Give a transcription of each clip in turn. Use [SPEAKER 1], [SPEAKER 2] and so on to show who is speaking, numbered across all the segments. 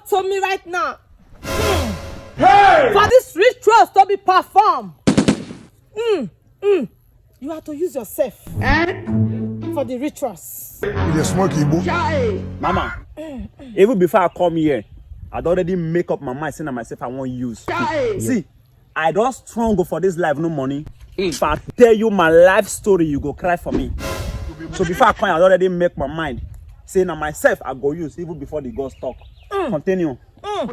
[SPEAKER 1] to me right now. Hey! For this rituals to be performed. You have to use yourself for the rituals.
[SPEAKER 2] Mama, even before I come here, I'd already make up my mind saying to myself I won't use. See, I don't struggle for this life, no money. If I tell you my life story, you go cry for me. So before I come, I'd already make my mind saying to myself I go use even before the gods talk. Continue.
[SPEAKER 1] Hey,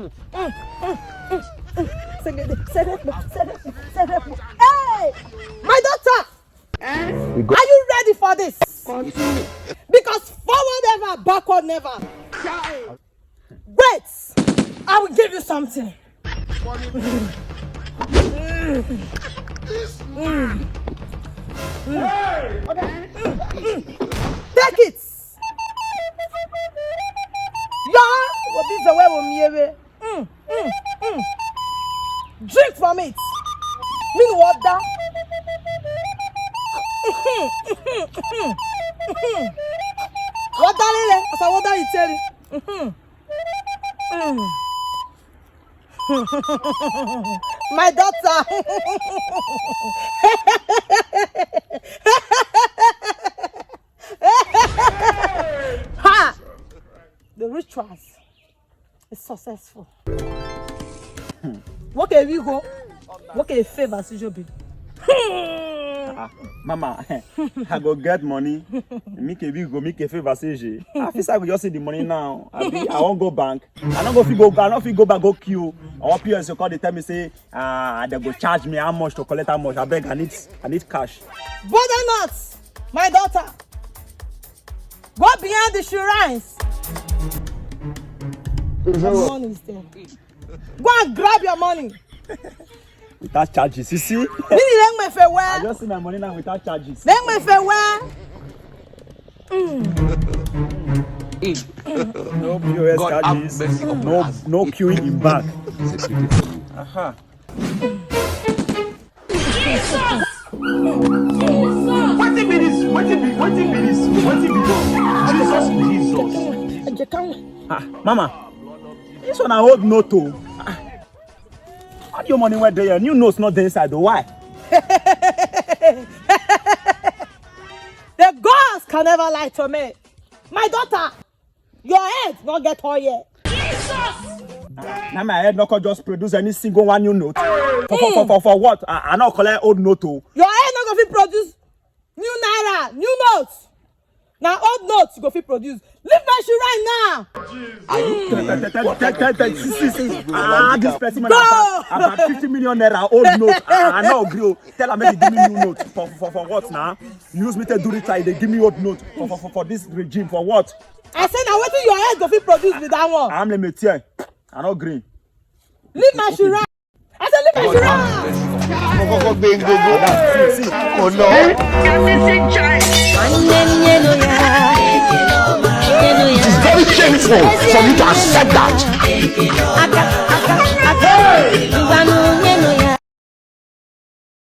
[SPEAKER 1] my daughter, are you ready for this? Because forward never, backward never. Wait, I will give you something. Take it. Drink from it. Mean water. Water, lele. As a water, you tell it. My daughter. Ha! The rituals is successful. What can we go? What can favor Sijobi?
[SPEAKER 2] Mama, I go get money. Make a big go, make a favor CJ. I feel I will just see the money now. I won't go bank. I don't go back, go queue. Our PS call they tell me say, they go charge me how much to collect how much. I beg, I need cash.
[SPEAKER 1] Bother not, my daughter. Go behind the shrines. The money is there. Go and grab your money.
[SPEAKER 2] Without charges, you see?
[SPEAKER 1] I
[SPEAKER 2] just see my money now without charges.
[SPEAKER 1] No
[SPEAKER 2] POS charges, no queuing in back. Aha. Jesus. Mama, this one I hold no to. How do your money went there? New notes not there inside though. Why?
[SPEAKER 1] The gods can never lie to me. My daughter, your head not get all yet.
[SPEAKER 2] Now my head not just produce any single one new note. For what? I not collect old note too.
[SPEAKER 1] Your head not going to produce new Naira, new notes. Now old notes you go fit produce. Leave my shoe right now.
[SPEAKER 2] This person about 50 million naira old note. I know agree. Tell her maybe give me new note. For what now? Use me to do it. They give me old note for this regime. For what?
[SPEAKER 1] I said now waiting your head go fit produce with that one.
[SPEAKER 2] I'm the métier. I not agree.
[SPEAKER 1] Leave my shoe right. I said leave my shoe right.
[SPEAKER 3] Oh no. It's very shameful for you to accept that.